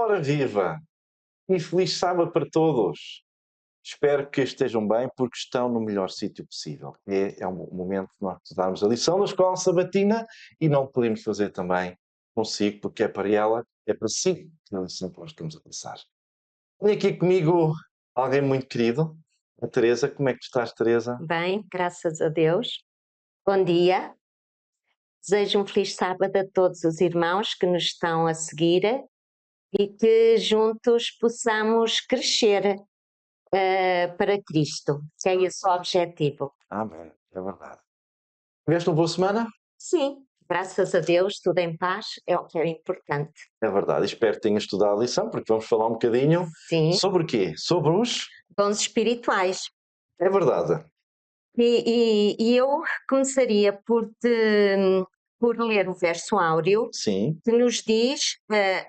Ora viva! E feliz sábado para todos! Espero que estejam bem porque estão no melhor sítio possível. É um momento de nós estudarmos a lição da escola sabatina e não podemos fazer também consigo, porque é para ela, é para si que a lição que nós estamos a passar. Tenho aqui comigo alguém muito querido, a Teresa. Como é que tu estás, Teresa? Bem, graças a Deus. Bom dia. Desejo um feliz sábado a todos os irmãos que nos estão a seguir e que juntos possamos crescer para Cristo, que é esse o objetivo. Amém, é verdade. Tiveste uma boa semana? Sim, graças a Deus, tudo em paz, é o que é importante. É verdade. Espero que tenhas estudado a lição, porque vamos falar um bocadinho Sim, sobre o quê? Sobre os... dons espirituais. É verdade. E eu começaria por ler o verso áureo Sim. que nos diz: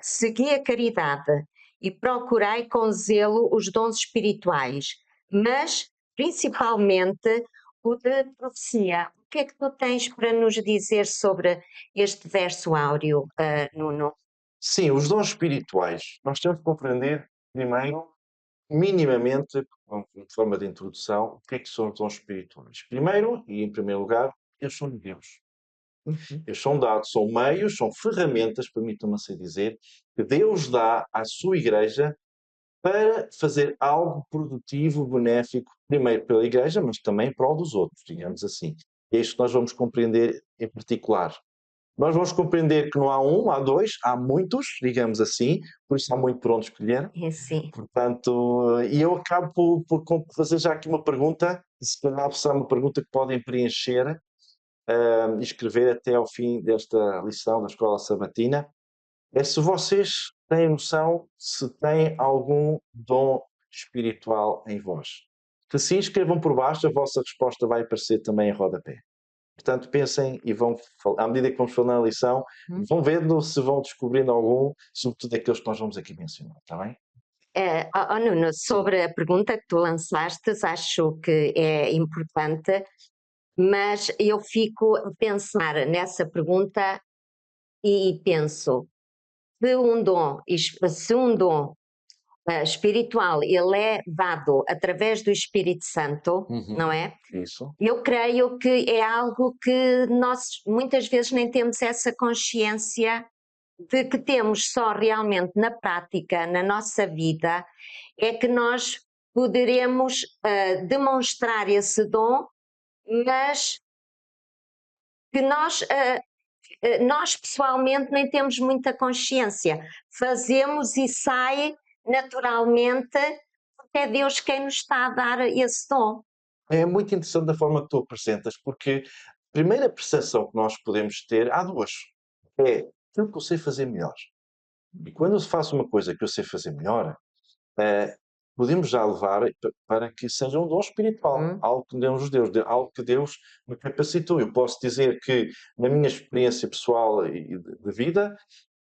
segui a caridade e procurai com zelo os dons espirituais, mas principalmente o de profecia. O que é que tu tens para nos dizer sobre este verso áureo, Nuno? Sim, os dons espirituais. Nós temos que compreender, primeiro, minimamente, de forma de introdução, o que é que são os dons espirituais. Primeiro, e em primeiro lugar, eles são de Deus. Eles são dados, são meios, são ferramentas, permitam-me assim dizer, que Deus dá à sua Igreja para fazer algo produtivo, benéfico, primeiro pela Igreja, mas também para o dos outros, digamos assim. É isto que nós vamos compreender em particular. Nós vamos compreender que não há um, há dois, há muitos, digamos assim, por isso há muito por onde escolher. É sim. Portanto, e eu acabo por fazer já aqui uma pergunta, se calhar será uma pergunta que podem preencher e escrever até ao fim desta lição da Escola Sabatina, é se vocês têm noção se têm algum dom espiritual em vós. Se sim, escrevam por baixo, a vossa resposta vai aparecer também em rodapé. Portanto, pensem e vão, à medida que vamos falando na lição, vão vendo se vão descobrindo algum, sobretudo aqueles que nós vamos aqui mencionar, está bem? Nuno, Sim. sobre a pergunta que tu lançaste, acho que é importante, mas eu fico a pensar nessa pergunta e penso, se um dom espiritual ele é dado através do Espírito Santo, não é? Isso. Eu creio que é algo que nós muitas vezes nem temos essa consciência de que temos só realmente na prática, na nossa vida, é que nós poderemos demonstrar esse dom, mas que nós pessoalmente nem temos muita consciência. Fazemos e sai naturalmente, porque é Deus quem nos está a dar esse dom. É muito interessante a forma que tu apresentas, porque a primeira percepção que nós podemos ter, há duas. É aquilo que eu sei fazer melhor. E quando eu faço uma coisa que eu sei fazer melhor, eh, podemos já levar para que seja um dom espiritual, algo que Deus nos deu, algo que Deus me capacitou. Eu posso dizer que, na minha experiência pessoal e de vida,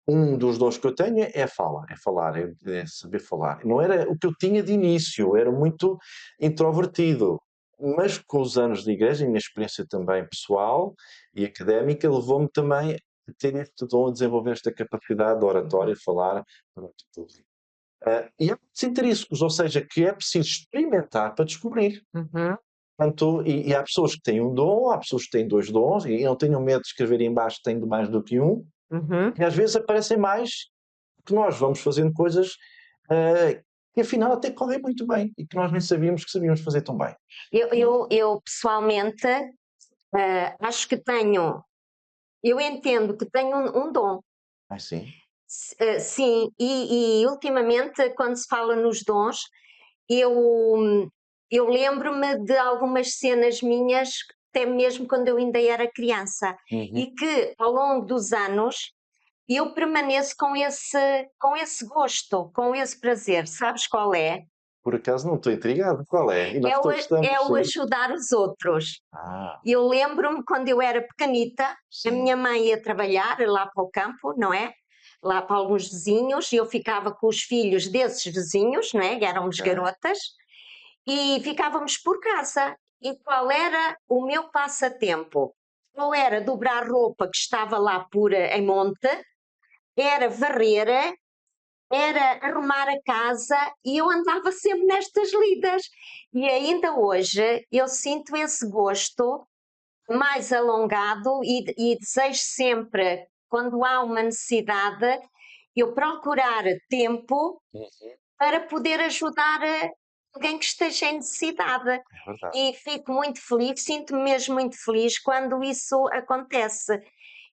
um dos dons que eu tenho é falar, é saber falar. Não era o que eu tinha de início, eu era muito introvertido, mas com os anos de igreja, a minha experiência também pessoal e académica levou-me também a ter este dom, a desenvolver esta capacidade de oratória, falar para tudo. E é preciso ter isso, ou seja, que é preciso experimentar para descobrir. Uhum. Portanto, e há pessoas que têm um dom, há pessoas que têm dois dons, e não tenham medo de escrever em baixo que têm mais do que um, Uhum. e às vezes aparecem mais que nós vamos fazendo coisas que afinal até correm muito bem e que nós nem sabíamos que sabíamos fazer tão bem. Eu pessoalmente acho que eu entendo que tenho um dom. Ah, sim? Sim, e ultimamente, quando se fala nos dons, eu lembro-me de algumas cenas minhas, até mesmo quando eu ainda era criança, Uhum. e que ao longo dos anos eu permaneço com esse gosto, com esse prazer. Sabes qual é? Por acaso não estou intrigado, qual é? E nós todos É estamos, o sim. ajudar os outros. Ah, Eu lembro-me quando eu era pequenita, a sim. minha mãe ia trabalhar lá para o campo, não é? Lá para alguns vizinhos, e eu ficava com os filhos desses vizinhos, não é? Éramos Ok. garotas, e ficávamos por casa. E qual era o meu passatempo? Ou era dobrar roupa que estava lá em monte, era varrer era arrumar a casa e eu andava sempre nestas lidas. E ainda hoje eu sinto esse gosto mais alongado e desejo sempre, quando há uma necessidade, eu procurar tempo para poder ajudar alguém que esteja em necessidade. É verdade. E fico muito feliz, sinto-me mesmo muito feliz quando isso acontece.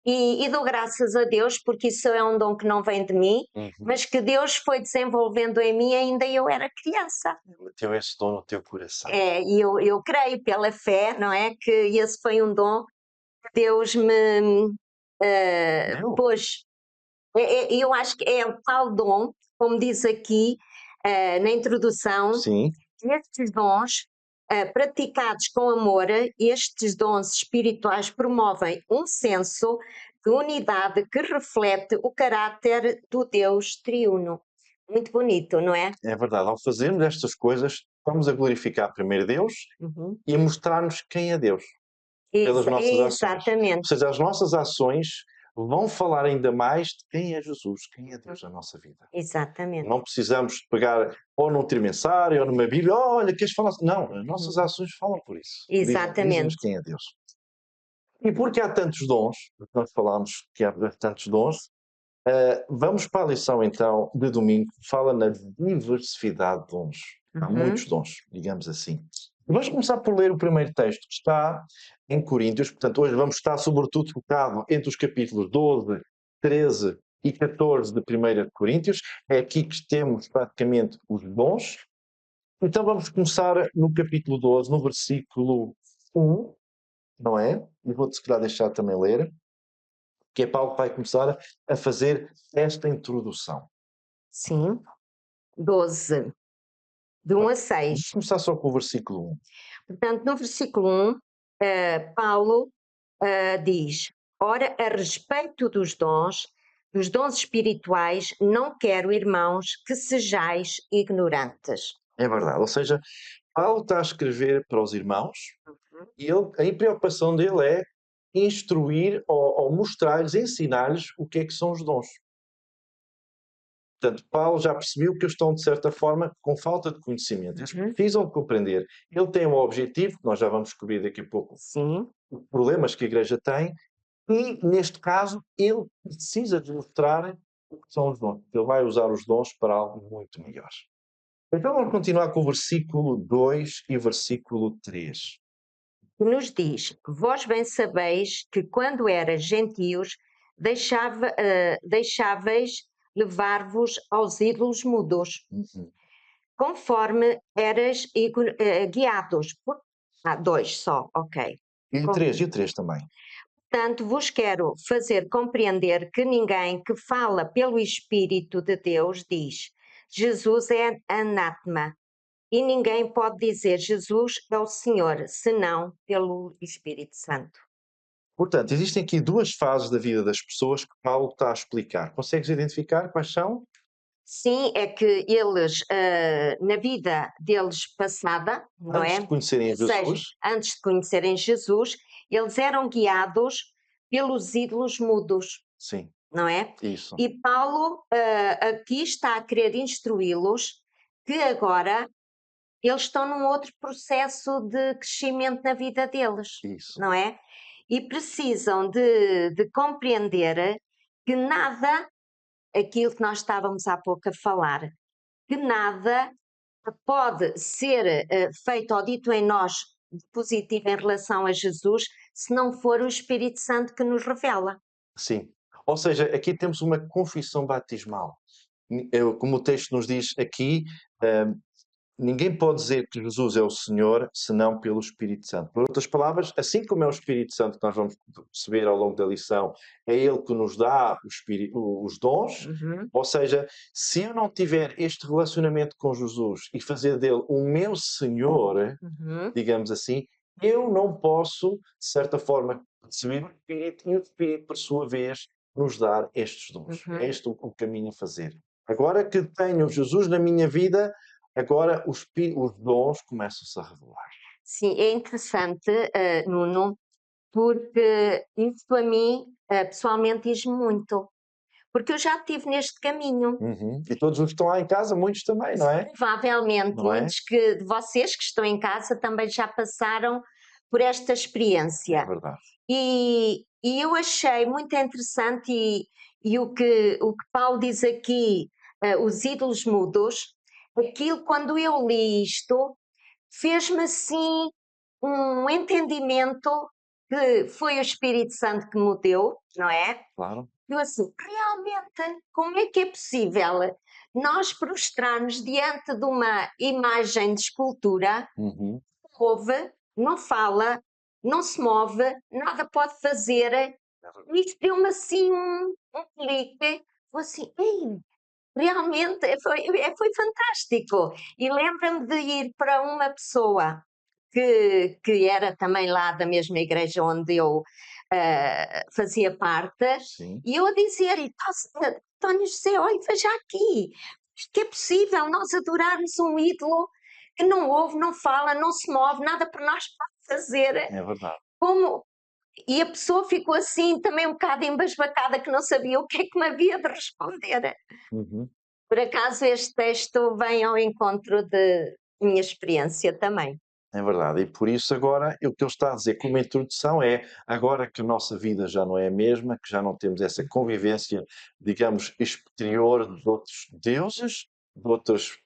E dou graças a Deus, porque isso é um dom que não vem de mim, mas que Deus foi desenvolvendo em mim ainda eu era criança. Meteu esse dom no teu coração. E eu creio pela fé, não é? Que esse foi um dom que Deus me Deu? pôs. Eu acho que é o tal dom, como diz aqui na introdução, Sim. estes dons, praticados com amor, estes dons espirituais promovem um senso de unidade que reflete o caráter do Deus triuno. Muito bonito, não é? É verdade. Ao fazermos estas coisas, estamos a glorificar primeiro Deus Uhum. e a mostrar-nos quem é Deus pelas nossas ações. Ou Exatamente. seja, as nossas ações vão falar ainda mais de quem é Jesus, quem é Deus na nossa vida. Exatamente. Não precisamos de pegar ou num trimensário ou numa Bíblia, olha, queres falar? Não, as nossas ações falam por isso. Exatamente. Dizem-nos quem é Deus. E porque há tantos dons, porque nós falámos que há tantos dons, vamos para a lição então de domingo, que fala na diversidade de dons. Há muitos dons, digamos assim. Vamos começar por ler o primeiro texto, que está em Coríntios. Portanto, hoje vamos estar sobretudo focado entre os capítulos 12, 13 e 14 de 1 Coríntios. É aqui que temos praticamente os dons. Então vamos começar no capítulo 12, no versículo 1, não é? E vou-te se calhar deixar também ler, que é Paulo que vai começar a fazer esta introdução. Sim. 12, de 1 a 6. Vamos começar só com o versículo 1. Portanto, no versículo 1, Paulo diz: Ora, a respeito dos dons espirituais, não quero, irmãos, que sejais ignorantes. É verdade. Ou seja, Paulo está a escrever para os irmãos e a preocupação dele é instruir ou mostrar-lhes, ensinar-lhes o que é que são os dons. Portanto, Paulo já percebeu que eles estão, de certa forma, com falta de conhecimento. Eles precisam de compreender. Ele tem um objetivo, que nós já vamos descobrir daqui a pouco, Sim. os problemas que a igreja tem, e, neste caso, ele precisa de mostrar o que são os dons. Ele vai usar os dons para algo muito melhor. Então vamos continuar com o versículo 2 e versículo 3. Que nos diz: Vós bem sabeis que quando eras gentios, deixáveis levar-vos aos ídolos mudos, conforme eras guiados por... 2 só, ok. E o 3 também. Portanto, vos quero fazer compreender que ninguém que fala pelo Espírito de Deus diz Jesus é anátema, e ninguém pode dizer Jesus é o Senhor, senão pelo Espírito Santo. Portanto, existem aqui duas fases da vida das pessoas que Paulo está a explicar. Consegues identificar quais são? Sim, é que eles, na vida deles passada, não Antes é? de conhecerem Ou seja, Jesus? antes de conhecerem Jesus, eles eram guiados pelos ídolos mudos, Sim, não é? isso. E Paulo aqui está a querer instruí-los que agora eles estão num outro processo de crescimento na vida deles, Isso. não é? E precisam de compreender que nada, aquilo que nós estávamos há pouco a falar, que nada pode ser feito ou dito em nós de positivo em relação a Jesus se não for o Espírito Santo que nos revela. Sim. Ou seja, aqui temos uma confissão batismal. Como o texto nos diz aqui, ninguém pode dizer que Jesus é o Senhor senão pelo Espírito Santo. Por outras palavras, assim como é o Espírito Santo que nós vamos perceber ao longo da lição, é Ele que nos dá os dons. Ou seja, se eu não tiver este relacionamento com Jesus e fazer dele o meu Senhor, digamos assim, eu não posso, de certa forma, receber o Espírito e o Espírito, por sua vez, nos dar estes dons. É este o caminho a fazer. Agora que tenho Jesus na minha vida, agora os dons começam-se a revelar. Sim, é interessante, Nuno, porque isso a mim pessoalmente diz muito. porque eu já estive neste caminho. E todos os que estão lá em casa, muitos também, não é? Provavelmente Não é? muitos de vocês que estão em casa também já passaram por esta É experiência. verdade. E eu achei muito interessante, e o que Paulo diz aqui, os ídolos mudos, aquilo, quando eu li isto, fez-me assim um entendimento que foi o Espírito Santo que me deu, não é? Claro. Eu assim, realmente, como é que é possível nós prostrarmos diante de uma imagem de escultura, Uhum. ouve, não fala, não se move, nada pode fazer? Isto deu-me assim um clique, foi assim, ei, realmente foi fantástico. E lembro-me de ir para uma pessoa que era também lá da mesma igreja onde eu fazia parte, Sim. e eu a dizer-lhe, António José, olha, veja aqui, isto que é possível nós adorarmos um ídolo que não ouve, não fala, não se move, nada para nós pode fazer. É verdade. Como... E a pessoa ficou assim, também um bocado embasbacada, que não sabia o que é que me havia de responder. Uhum. Por acaso este texto vem ao encontro de minha experiência também. É verdade, e por isso agora o que ele está a dizer como introdução é, agora que a nossa vida já não é a mesma, que já não temos essa convivência, digamos, exterior de outros deuses, de outras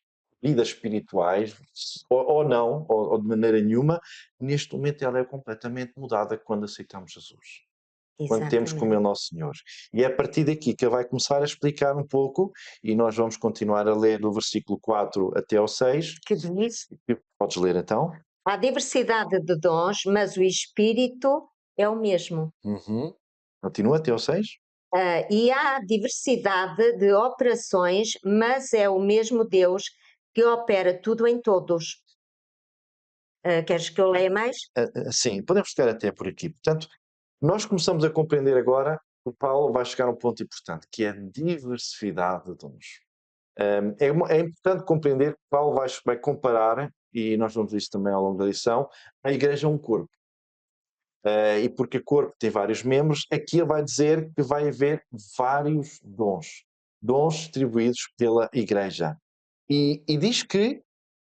vidas espirituais, ou não, ou de maneira nenhuma, neste momento ela é completamente mudada quando aceitamos Jesus. Quando temos como Ele Exatamente. Nosso Senhor. E é a partir daqui que Ele vai começar a explicar um pouco, e nós vamos continuar a ler do versículo 4 até ao 6. Que diz: Podes ler então? há diversidade de dons, mas o Espírito é o mesmo. Uhum. Continua até ao 6? E há diversidade de operações, mas é o mesmo Deus que opera tudo em todos. Queres que eu leia mais? Sim, podemos ficar até por aqui. Portanto, nós começamos a compreender agora que Paulo vai chegar a um ponto importante, que é a diversidade de dons. É importante compreender que Paulo vai comparar, e nós vamos ver isso também ao longo da lição, a igreja é um corpo. E porque o corpo tem vários membros, aqui ele vai dizer que vai haver vários dons, dons distribuídos pela igreja. E diz que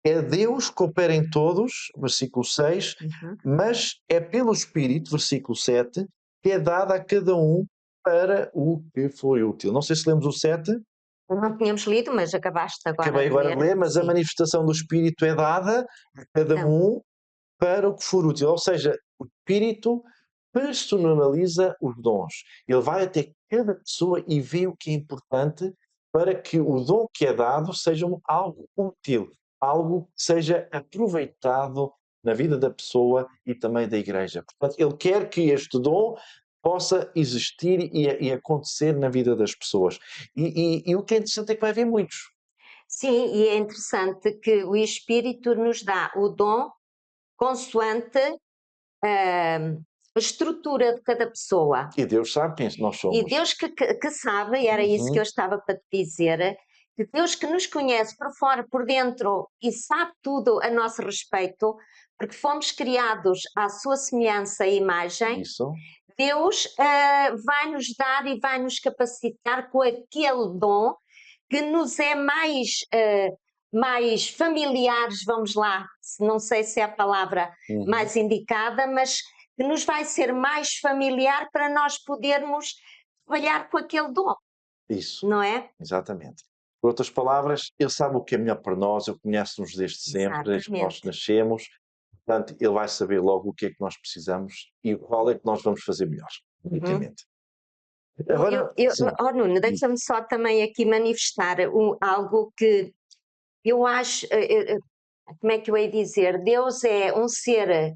é Deus que opera em todos, versículo 6, mas é pelo Espírito, versículo 7, que é dado a cada um para o que foi útil. Não sei se lemos o 7, Não tínhamos lido, mas acabaste agora acabei de agora de ler, mas a Sim. manifestação do Espírito é dada a cada Então, um para o que for útil. Ou seja, o Espírito personaliza os dons. Ele vai até cada pessoa e vê o que é importante para que o dom que é dado seja algo útil, algo que seja aproveitado na vida da pessoa e também da igreja. Portanto, ele quer que este dom possa existir e acontecer na vida das pessoas. E o que é interessante é que vai haver muitos. sim, e é interessante que o Espírito nos dá o dom consoante a estrutura de cada pessoa. E Deus sabe quem nós E somos. Deus que sabe, e era isso que eu estava para te dizer, que Deus que nos conhece por fora, por dentro e sabe tudo a nosso respeito, porque fomos criados à sua semelhança e imagem, Isso. Deus vai nos dar e vai nos capacitar com aquele dom que nos é mais familiares, vamos lá, não sei se é a palavra mais indicada, mas que nos vai ser mais familiar para nós podermos trabalhar com aquele dom, Isso, não é? exatamente. Por outras palavras, ele sabe o que é melhor para nós, ele conhece-nos desde sempre, desde que nós Exatamente. nascemos, portanto, ele vai saber logo o que é que nós precisamos e qual é que nós vamos fazer melhor, basicamente. Agora, sim, Nuno, deixa-me só também aqui manifestar algo que eu acho, como é que eu hei dizer? Deus é um ser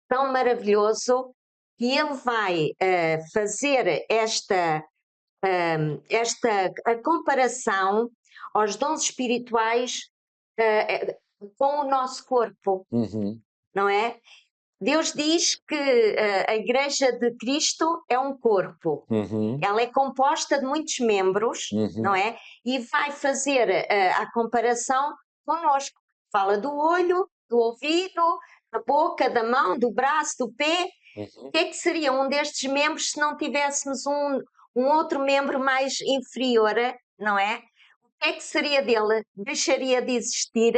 tão maravilhoso que ele vai fazer a comparação aos dons espirituais com o nosso corpo, não é? Deus diz que a Igreja de Cristo é um corpo. Ela é composta de muitos membros, não é? E vai fazer a comparação connosco. Fala do olho, do ouvido, da boca, da mão, do braço, do pé. O que é que seria um destes membros se não tivéssemos um outro membro mais inferior, não é? O que é que seria dele? Deixaria de existir?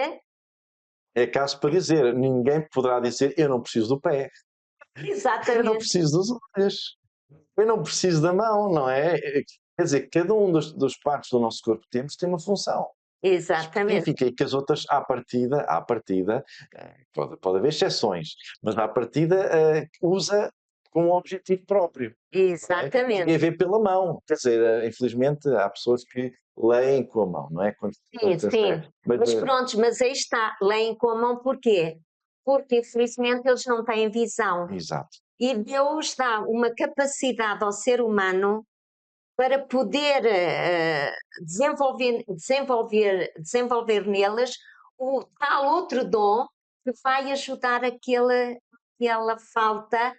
É caso para dizer, ninguém poderá dizer eu não preciso do pé, eu não Exatamente, preciso dos olhos, eu não preciso da mão, não é? Quer dizer, cada um dos partes do nosso corpo tem uma função exatamente, específica e que as outras, à partida, pode haver exceções, mas à partida usa com um objetivo próprio. Não é? exatamente. E a ver pela mão, quer dizer, infelizmente há pessoas que leem com a mão, não é? Sim, Se sim. mas, Mas pronto, mas aí está, leem com a mão porquê? Porque infelizmente eles não têm visão. exato. E Deus dá uma capacidade ao ser humano para poder desenvolver neles o tal outro dom que vai ajudar aquela falta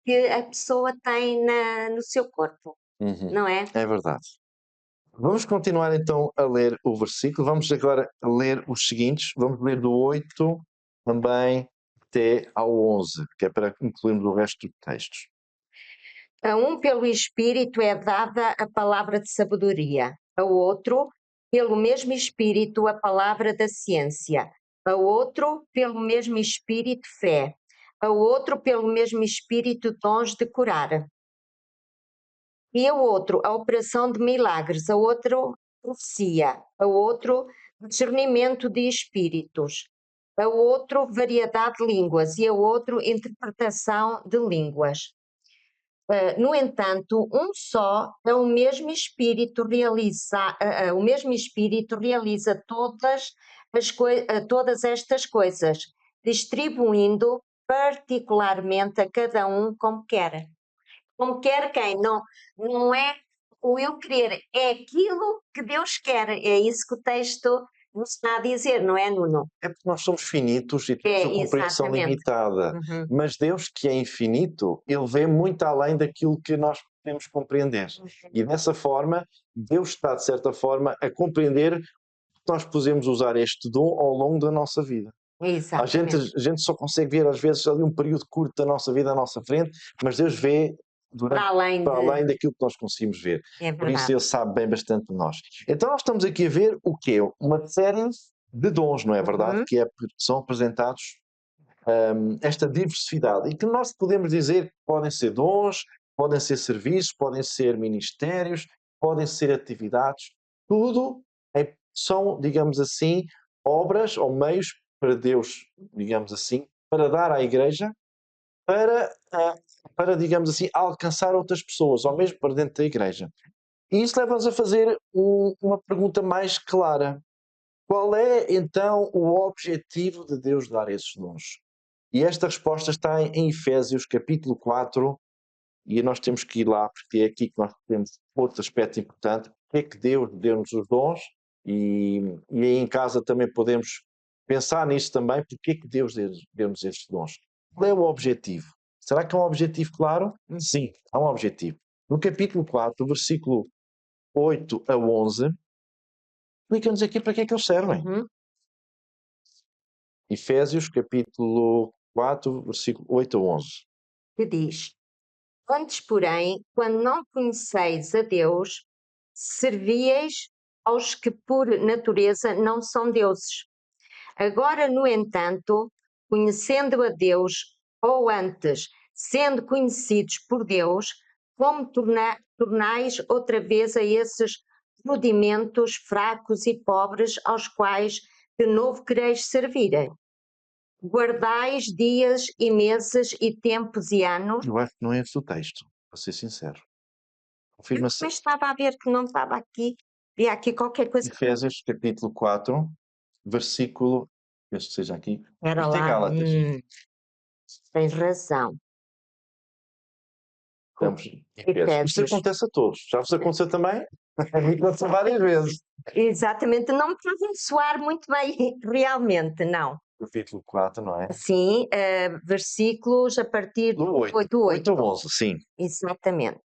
que a pessoa tem no seu corpo, Uhum. não é? É verdade. Vamos continuar então a ler o versículo. Vamos agora ler os seguintes. Vamos ler do 8 também até ao 11, que é para incluirmos o resto dos textos. A um, pelo Espírito, é dada a palavra de sabedoria, a outro, pelo mesmo Espírito, a palavra da ciência, a outro, pelo mesmo Espírito, fé, a outro, pelo mesmo Espírito, dons de curar, e a outro, a operação de milagres, a outro, profecia, a outro, discernimento de espíritos, a outro, variedade de línguas, e a outro, interpretação de línguas. No entanto, um só é o mesmo Espírito o mesmo Espírito realiza todas estas coisas, distribuindo particularmente a cada um como quer. Como quer quem? Não, não é o eu querer, é aquilo que Deus quer. É isso que o texto nos está a dizer, não é, Nuno? É porque nós somos finitos e temos É, uma compreensão exatamente. limitada. Uhum. Mas Deus, que é infinito, Ele vê muito além daquilo que nós podemos compreender. E dessa forma, Deus está, de certa forma, a compreender que nós podemos usar este dom ao longo da nossa vida. Exatamente. A gente só consegue ver, às vezes, ali um período curto da nossa vida à nossa frente, mas Deus vê Para além para de. além daquilo que nós conseguimos ver. É Por isso verdade. Ele sabe bem bastante de nós. Então nós estamos aqui a ver o quê? Uma série de dons, não é verdade? Uhum. Que são apresentados esta diversidade e que nós podemos dizer que podem ser dons, podem ser serviços, podem ser ministérios, podem ser atividades, tudo são, digamos assim, obras ou meios para Deus, digamos assim, para dar à Igreja, para, digamos assim, alcançar outras pessoas, ou mesmo para dentro da Igreja. E isso leva-nos a fazer uma pergunta mais clara. Qual é então o objetivo de Deus dar esses dons? E esta resposta está em Efésios capítulo 4, e nós temos que ir lá, porque é aqui que nós temos outro aspecto importante, porque é que Deus deu-nos os dons, e aí em casa também podemos pensar nisso também, porque é que Deus deu-nos estes dons. Qual é o objetivo? Será que é um objetivo claro? Sim, há um objetivo. No capítulo 4, versículo 8 a 11, explica-nos aqui para que é que eles servem. Uhum. Efésios capítulo 4, versículo 8 a 11. Que diz: Antes, porém, quando não conheceis a Deus, servieis aos que por natureza não são deuses. Agora, no entanto, conhecendo a Deus, ou antes, sendo conhecidos por Deus, como tornais outra vez a esses rudimentos fracos e pobres aos quais de novo quereis servir? Guardais dias e meses e tempos e anos. Eu acho que não é esse o texto, para ser sincero. Eu Confirma-se também estava a ver que não estava aqui. Havia aqui qualquer coisa. Efésios capítulo 4, versículo, penso que seja aqui, Era isto é lá. Gálatas. Tens razão. Estamos em Efésios. Isto Efésios. acontece a todos. Já vos aconteceu também? A mim aconteceu várias vezes. Exatamente, não me fazem soar muito bem, realmente, não. Capítulo 4, não é? Sim, versículos a partir Do 8. do 8 a 8. 11, sim. Exatamente.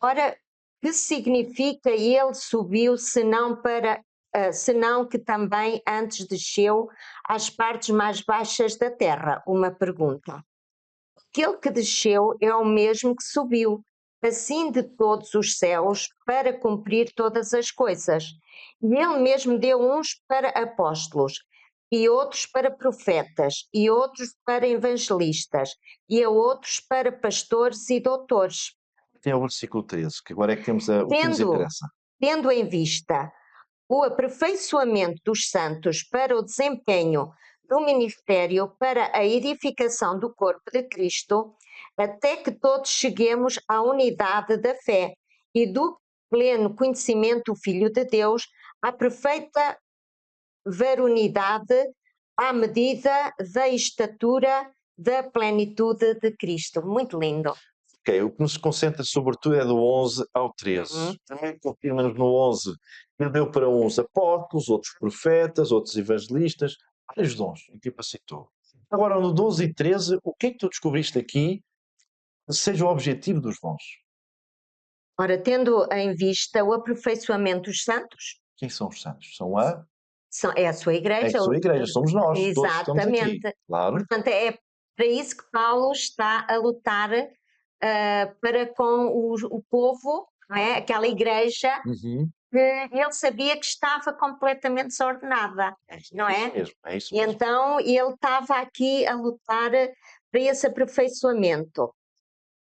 Ora, que significa ele subiu, senão que também antes desceu às partes mais baixas da terra? Uma pergunta. Aquele que desceu é o mesmo que subiu, assim de todos os céus, para cumprir todas as coisas. E ele mesmo deu uns para apóstolos, e outros para profetas, e outros para evangelistas, e a outros para pastores e doutores, Até ao versículo 13, que agora é que temos o que nos tendo, interessa. tendo em vista o aperfeiçoamento dos santos para o desempenho do ministério para a edificação do corpo de Cristo, até que todos cheguemos à unidade da fé e do pleno conhecimento do Filho de Deus, à perfeita varonidade, à medida da estatura da plenitude de Cristo. Muito lindo. Ok, o que nos concentra sobretudo é do 11 ao 13. Uhum. Também confirma-nos no 11, ele deu para uns apóstolos, outros profetas, outros evangelistas, vários dons, e capacitou. Agora, no 12 e 13, o que é que tu descobriste aqui que seja o objetivo dos dons? Ora, tendo em vista o aperfeiçoamento dos santos, Quem são os santos? é a sua É igreja. a sua igreja, somos nós, todos que estamos aqui. Exatamente. Claro. Portanto, é para isso que Paulo está a lutar para com o povo, não é? Aquela igreja Uhum. que ele sabia que estava completamente desordenada, não isso é? mesmo, é isso E mesmo. então ele estava aqui a lutar para esse aperfeiçoamento,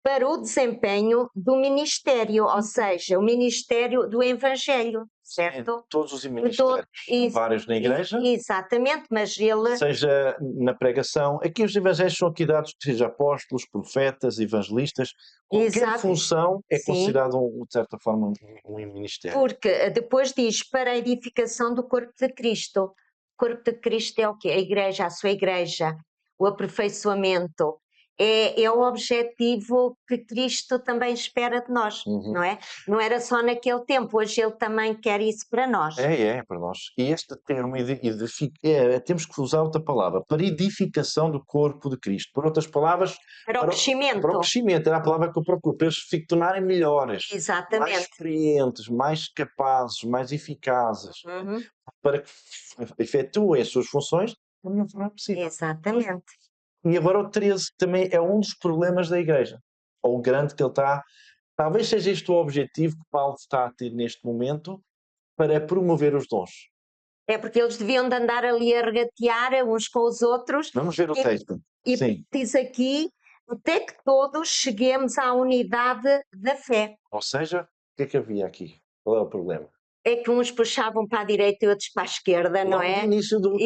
para o desempenho do ministério, ou seja, o ministério do Evangelho, certo? Todos os ministérios, vários na igreja, Exatamente, mas ele seja na pregação. Aqui os evangelhos são aqui dados, seja apóstolos, profetas, evangelistas, qualquer Exato. função é Sim. considerado, de certa forma, um ministério. Porque depois diz para a edificação do corpo de Cristo. O corpo de Cristo é o quê? A igreja, a sua igreja, o aperfeiçoamento. É o objetivo que Cristo também espera de nós, não é? Não era só naquele tempo, hoje Ele também quer isso para nós. É para nós. E este termo, temos que usar outra palavra, para edificação do corpo de Cristo. Por outras palavras, Para o crescimento. Para o crescimento, era a palavra que eu procuro, para eles se tornarem melhores, Exatamente. mais experientes, mais capazes, mais eficazes, para que efetuem as suas funções da melhor forma possível. Exatamente. E agora o 13 também é um dos problemas da Igreja, ou o grande que ele está. Talvez seja este o objetivo que Paulo está a ter neste momento para promover os dons. É porque eles deviam de andar ali a regatear uns com os outros. Vamos ver o texto. E Sim. diz aqui, até que todos cheguemos à unidade da fé. Ou seja, o que é que havia aqui? Qual é o problema? É que uns puxavam para a direita e outros para a esquerda, não é? No início do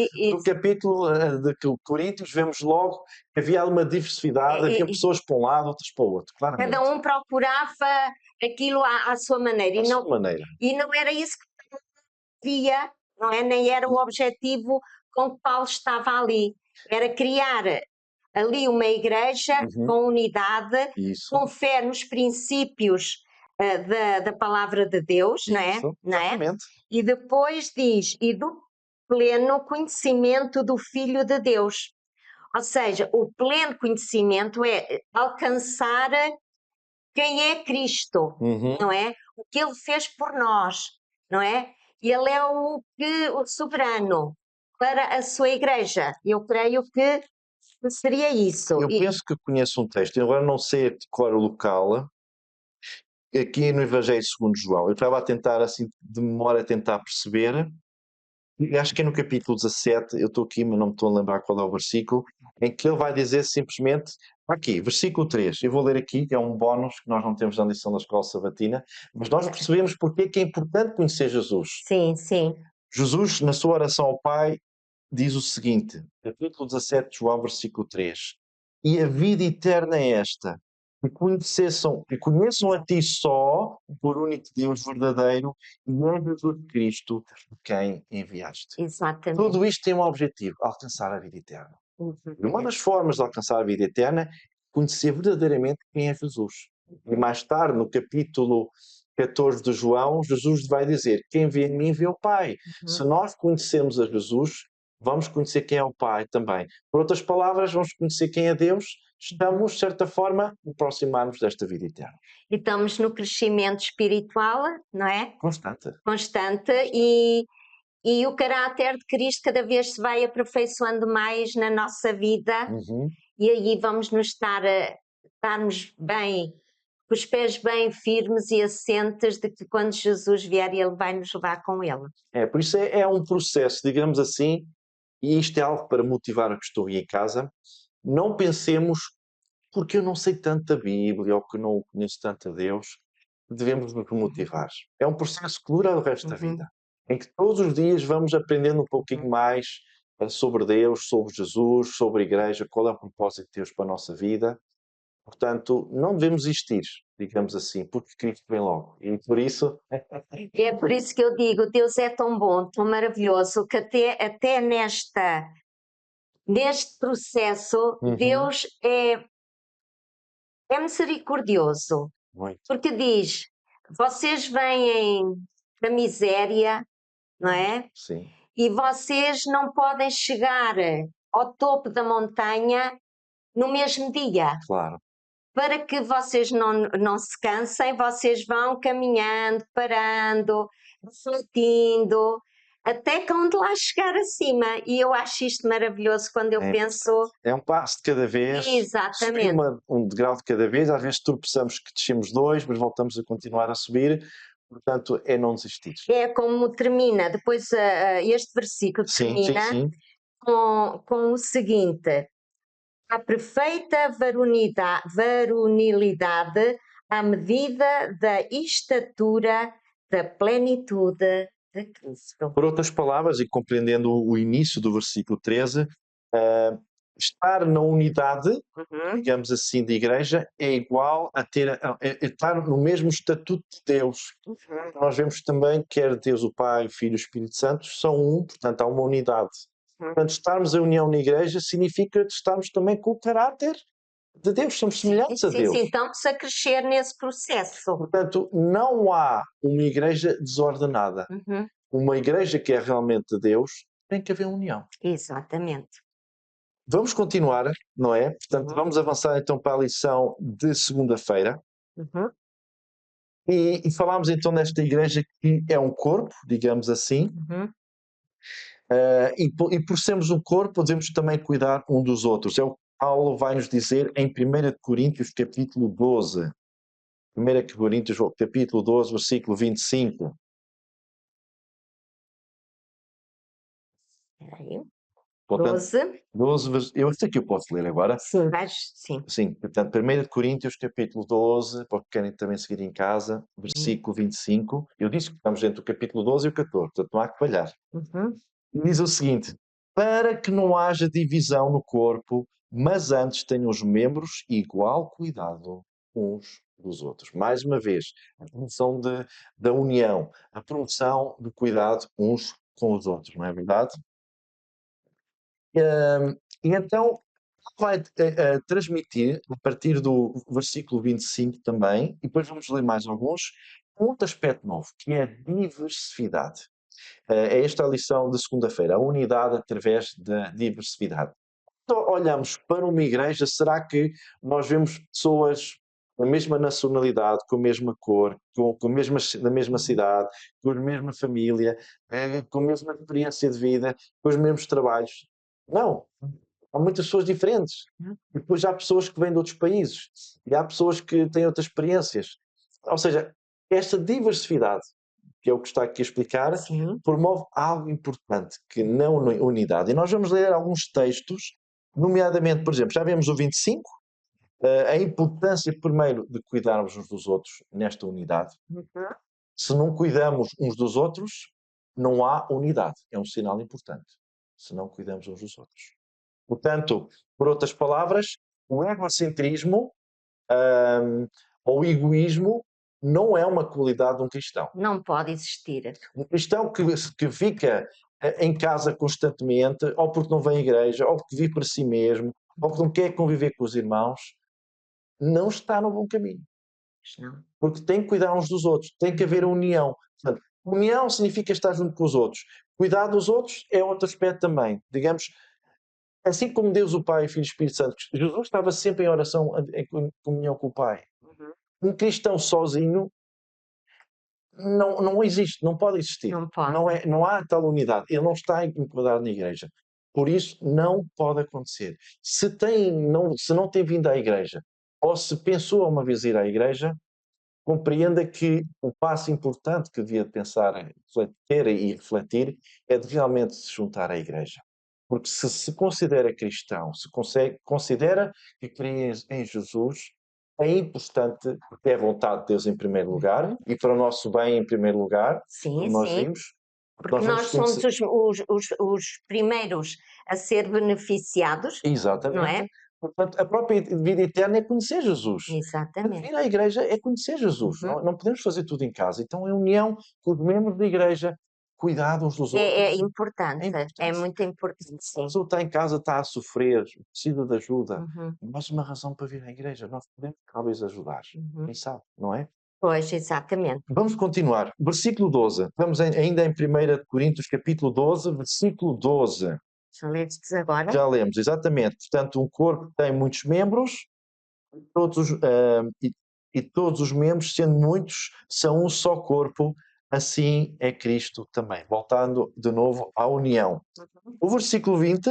capítulo de Coríntios, vemos logo que havia uma diversidade, havia pessoas para um lado, outras para o outro, claramente. Cada um procurava aquilo à sua maneira. Sua maneira. E não era isso que via, não é? Nem era o objetivo com que Paulo estava ali. Era criar ali uma igreja com unidade, com fé nos princípios da palavra de Deus, não é? Exatamente. E depois diz, e do pleno conhecimento do Filho de Deus. Ou seja, o pleno conhecimento é alcançar quem é Cristo, não é? O que Ele fez por nós, não é? Ele é o soberano para a sua igreja. Eu creio que seria isso. Eu penso que conheço um texto, eu agora não sei de cor o local, aqui no Evangelho segundo João. Eu estava a tentar, assim, de memória, a tentar perceber, e acho que é no capítulo 17, eu estou aqui, mas não me estou a lembrar qual é o versículo, em que ele vai dizer simplesmente, aqui, versículo 3, eu vou ler aqui, que é um bónus que nós não temos na lição da Escola Sabatina, mas nós percebemos porque é que é importante conhecer Jesus. Sim, sim. Jesus, na sua oração ao Pai, diz o seguinte, capítulo 17 de João, versículo 3, e a vida eterna é esta, que conheçam a ti só, por único Deus verdadeiro, e a Jesus Cristo, quem enviaste. Exatamente. Tudo isto tem um objetivo, alcançar a vida eterna. E uma das formas de alcançar a vida eterna é conhecer verdadeiramente quem é Jesus. E mais tarde, no capítulo 14 de João, Jesus vai dizer, quem vê em mim vê o Pai. Se nós conhecemos a Jesus, vamos conhecer quem é o Pai também. Por outras palavras, vamos conhecer quem é Deus, estamos, de certa forma, a aproximar-nos desta vida eterna. E estamos no crescimento espiritual, não é? Constante. E o caráter de Cristo cada vez se vai aperfeiçoando mais na nossa vida e aí vamos nos estarmos bem com os pés bem firmes e assentes de que quando Jesus vier ele vai nos levar com ele. Por isso é um processo, digamos assim, e isto é algo para motivar a que estou aí em casa. Não pensemos, porque eu não sei tanto da Bíblia ou que não conheço tanto a Deus, devemos nos motivar. É um processo que dura o resto da vida, em que todos os dias vamos aprendendo um pouquinho mais sobre Deus, sobre Jesus, sobre a Igreja, qual é o propósito de Deus para a nossa vida. Portanto, não devemos existir, digamos assim, porque Cristo vem logo. E por isso, É por isso que eu digo, Deus é tão bom, tão maravilhoso, que até neste processo, Deus é misericordioso, muito, porque diz, vocês vêm da miséria, não é? sim, E vocês não podem chegar ao topo da montanha no mesmo dia. claro. Para que vocês não se cansem, vocês vão caminhando, parando, refletindo, até que onde lá chegar acima. E eu acho isto maravilhoso quando eu É, penso. é um passo de cada vez, subir Exatamente. um degrau de cada vez. Às vezes tropeçamos que descemos dois, mas voltamos a continuar a subir. Portanto, é não desistir. É como termina, depois este versículo Sim, sim, termina sim. com o seguinte: a perfeita varonilidade à medida da estatura da plenitude de Cristo. Por outras palavras, e compreendendo o início do versículo 13, estar na unidade, digamos assim, de igreja, é igual a estar no mesmo estatuto de Deus. Nós vemos também que quer Deus, o Pai, o Filho e o Espírito Santo são um, portanto há uma unidade. Portanto, estarmos em união na igreja significa estarmos também com o caráter de Deus, somos semelhantes a Deus. Sim, estamos a crescer nesse processo. Portanto, não há uma igreja desordenada. Uma igreja que é realmente de Deus, tem que haver união. Exatamente. Vamos continuar, não é? Portanto, vamos avançar então para a lição de segunda-feira. E falámos então nesta igreja que é um corpo, digamos assim, e por sermos um corpo, devemos também cuidar um dos outros. É o que Paulo vai nos dizer em 1 Coríntios, capítulo 12. 1 Coríntios, capítulo 12, versículo 25. Espera aí. Portanto, 12, eu sei que eu posso ler agora. Sim, sim. Sim, portanto, 1 Coríntios, capítulo 12, porque querem também seguir em casa, versículo 25. Eu disse que estamos entre o capítulo 12 e o 14, portanto não há que falhar. E diz o seguinte: para que não haja divisão no corpo, mas antes tenham os membros igual cuidado uns dos outros. Mais uma vez, a promoção da união, a promoção do cuidado uns com os outros, não é verdade? E então vai transmitir, a partir do versículo 25 também, e depois vamos ler mais alguns, um outro aspecto novo, que é a diversidade. É esta a lição de segunda-feira, a unidade através da diversidade. Então, olhamos para uma igreja, será que nós vemos pessoas com a mesma nacionalidade, com a mesma cor, da mesma cidade, com a mesma família, com a mesma experiência de vida, com os mesmos trabalhos? Não. Há muitas pessoas diferentes. E depois há pessoas que vêm de outros países. E há pessoas que têm outras experiências. Ou seja, esta diversidade, que é o que está aqui a explicar, promove algo importante, que não unidade. E nós vamos ler alguns textos, nomeadamente, por exemplo, já vemos o 25, a importância, primeiro, de cuidarmos uns dos outros nesta unidade. Se não cuidamos uns dos outros, não há unidade. É um sinal importante. Se não cuidamos uns dos outros. Portanto, por outras palavras, o egocentrismo ou o egoísmo não é uma qualidade de um cristão. Não pode existir. Um cristão que fica em casa constantemente, ou porque não vem à igreja, ou porque vive para si mesmo, ou porque não quer conviver com os irmãos, não está no bom caminho. Não. Porque tem que cuidar uns dos outros, tem que haver união. Portanto, união significa estar junto com os outros. Cuidar dos outros é outro aspecto também. Digamos, assim como Deus, o Pai, o Filho e o Espírito Santo, Jesus estava sempre em oração, em comunhão com o Pai. Um cristão sozinho não existe, não pode existir. Não pode. Não há tal unidade. Ele não está enquadrado na igreja. Por isso, não pode acontecer. Se não tem vindo à igreja, ou se pensou uma vez ir à igreja, compreenda que o passo importante que devia pensar, ter e refletir, é de realmente se juntar à igreja. Porque se considera cristão, se considera que crê em Jesus, é importante, porque é a vontade de Deus em primeiro lugar, e para o nosso bem em primeiro lugar, Sim, como nós sim. vimos, Porque nós vamos nós somos conhecer. os primeiros a ser beneficiados, não Exatamente. é? Portanto, a própria vida eterna é conhecer Jesus. Exatamente. Vir à igreja é conhecer Jesus. Uhum. Não podemos fazer tudo em casa. Então, em união com os membros da igreja, cuidado uns dos outros. É É importante, é importante. muito importante, Se sim. a pessoa está em casa, está a sofrer, precisa de ajuda, Uhum, mais uma razão para vir à igreja. Nós podemos talvez ajudar. uhum. Quem sabe, não é? Pois, exatamente. Vamos continuar. Versículo 12. Estamos ainda em 1 Coríntios, capítulo 12, versículo 12. Já lestes agora? Já lemos, exatamente. Portanto, um corpo tem muitos membros, todos, e todos os membros, sendo muitos, são um só corpo, assim é Cristo também. Voltando de novo à união. O versículo 20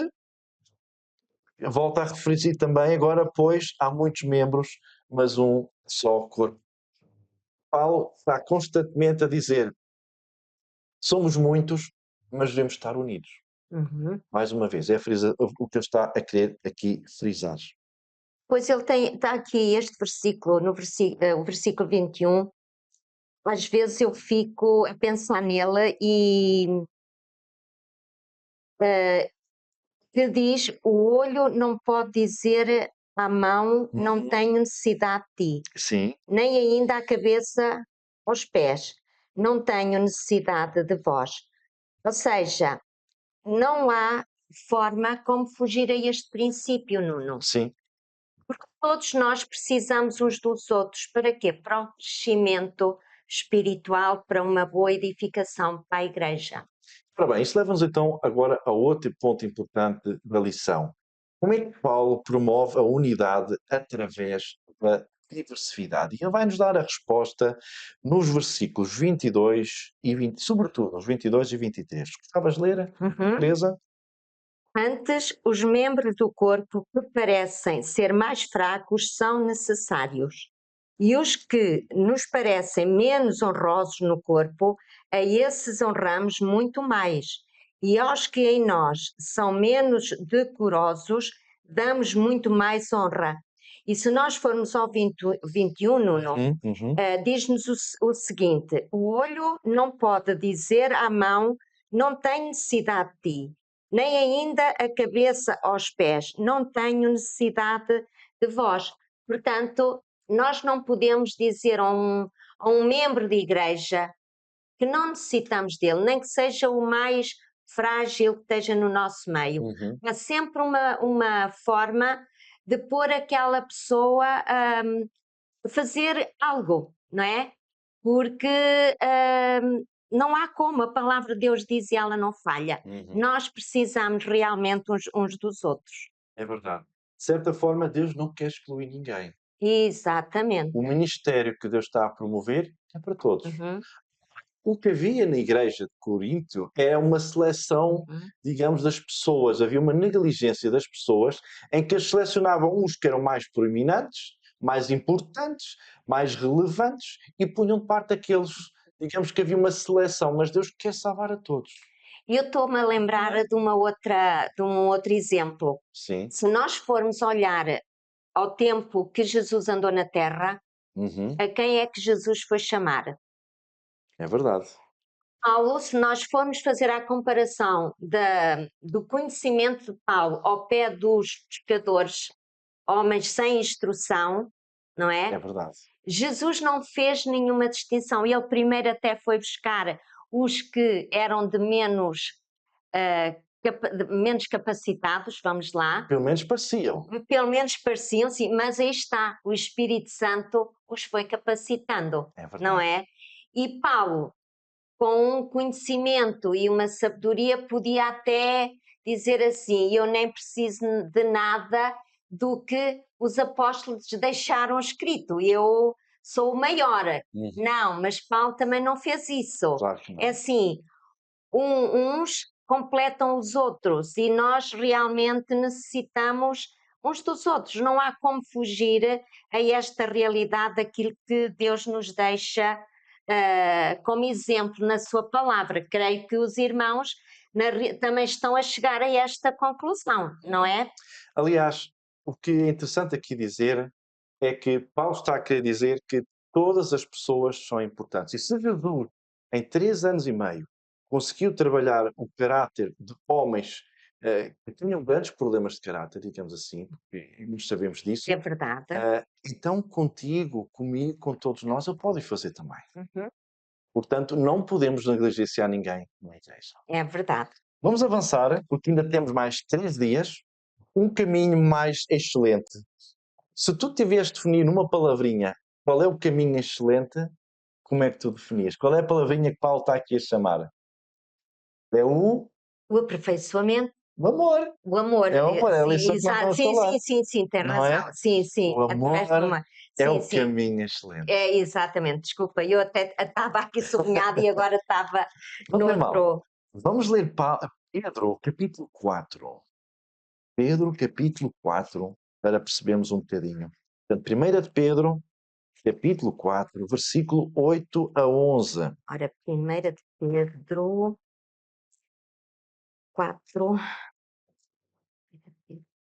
volta a referir também, agora, pois, há muitos membros, mas um só corpo. Paulo está constantemente a dizer: somos muitos, mas devemos estar unidos. Uhum. Mais uma vez, é o que ele está a querer aqui frisar. Pois ele está aqui este versículo, o versículo 21. Às vezes eu fico a pensar nele e que diz: o olho não pode dizer à mão, não tenho necessidade de ti, Sim, nem ainda a cabeça aos pés, não tenho necessidade de vós. Ou seja, não há forma como fugir a este princípio, Nuno. sim. Todos nós precisamos uns dos outros. Para quê? Para o crescimento espiritual, para uma boa edificação para a igreja. Ora bem, isso leva-nos então agora a outro ponto importante da lição. Como é que Paulo promove a unidade através da diversidade? E ele vai nos dar a resposta nos versículos 22 e 20, sobretudo nos 22 e 23. Gostavas de ler, Teresa? Antes, os membros do corpo que parecem ser mais fracos são necessários. E os que nos parecem menos honrosos no corpo, a esses honramos muito mais. E aos que em nós são menos decorosos, damos muito mais honra. E se nós formos ao 21, Nuno, diz-nos o seguinte: o olho não pode dizer à mão, não tenho necessidade de ti, nem ainda a cabeça aos pés, não tenho necessidade de vós. Portanto, nós não podemos dizer a um membro de igreja que não necessitamos dele, nem que seja o mais frágil que esteja no nosso meio. Há sempre uma forma de pôr aquela pessoa a fazer algo, não é? Porque não há como, a palavra de Deus diz e ela não falha. Nós precisamos realmente uns dos outros. É verdade. De certa forma, Deus não quer excluir ninguém. Exatamente. O ministério que Deus está a promover é para todos. O que havia na igreja de Corinto era uma seleção, digamos, das pessoas. Havia uma negligência das pessoas em que eles selecionavam uns que eram mais proeminentes, mais importantes, mais relevantes e punham de parte aqueles, digamos que havia uma seleção, mas Deus quer salvar a todos. Eu estou-me a lembrar de um outro exemplo. Sim. Se nós formos olhar ao tempo que Jesus andou na Terra, a quem é que Jesus foi chamar? É verdade. Paulo, se nós formos fazer a comparação do conhecimento de Paulo ao pé dos pescadores, homens sem instrução, não é? É verdade. Jesus não fez nenhuma distinção. Ele primeiro até foi buscar os que eram de menos capacitados, vamos lá. Pelo menos pareciam. Pelo menos pareciam, sim, mas aí está, o Espírito Santo os foi capacitando, É verdade. não é? E Paulo, com um conhecimento e uma sabedoria, podia até dizer assim: eu nem preciso de nada do que os apóstolos deixaram escrito, eu sou o maior. Não, mas Paulo também não fez isso. Claro que não. É assim, uns completam os outros e nós realmente necessitamos uns dos outros. Não há como fugir a esta realidade daquilo que Deus nos deixa como exemplo na sua palavra. Creio que os irmãos também estão a chegar a esta conclusão, não é? Aliás, o que é interessante aqui dizer é que Paulo está a querer dizer que todas as pessoas são importantes. E se Jesus, em 3 anos e meio, conseguiu trabalhar o caráter de homens que tinham grandes problemas de caráter, digamos assim, porque nós sabemos disso, É verdade. então contigo, comigo, com todos nós, ele pode fazer também. Uhum. Portanto, não podemos negligenciar ninguém na igreja. É verdade. Vamos avançar, porque ainda temos mais 3 dias, um caminho mais excelente. Se tu tivesse de definir numa palavrinha qual é o caminho excelente, como é que tu definias? Qual é a palavrinha que Paulo está aqui a chamar? É o O aperfeiçoamento, amor. o amor. É o amor, é a lição que nós Exato. vamos Sim, falar, sim, sim, sim, tem não é? razão. Sim, sim. O amor Através do amor. é Sim, o sim. caminho excelente. É, exatamente, desculpa, eu até estava aqui sublinhada e agora estava Não tem mal. noutro. Vamos ler Pedro, capítulo 4. Pedro, capítulo 4, para percebermos um bocadinho. Portanto, 1 de Pedro, capítulo 4, versículo 8 a 11. Ora, 1 de Pedro 4,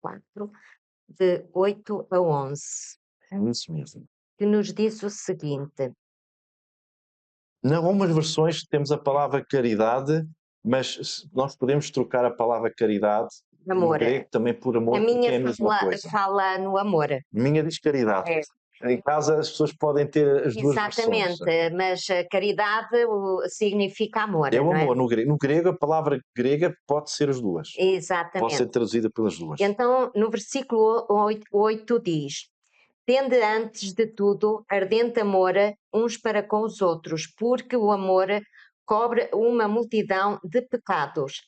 4, de 8 a 11, É isso mesmo. que nos diz o seguinte: Em algumas versões temos a palavra caridade, mas nós podemos trocar a palavra caridade no amor. grego também por A amor, porque minha é a mesma coisa. fala no amor. A minha diz caridade. É. Em casa as pessoas podem ter as duas versões. Exatamente, mas a caridade significa amor, É o não é? amor no grego. No grego, a palavra grega pode ser as duas. Pode ser Exatamente. traduzida pelas duas. Então, no versículo 8 diz: Tende antes de tudo ardente amor uns para com os outros, porque o amor cobre uma multidão de pecados.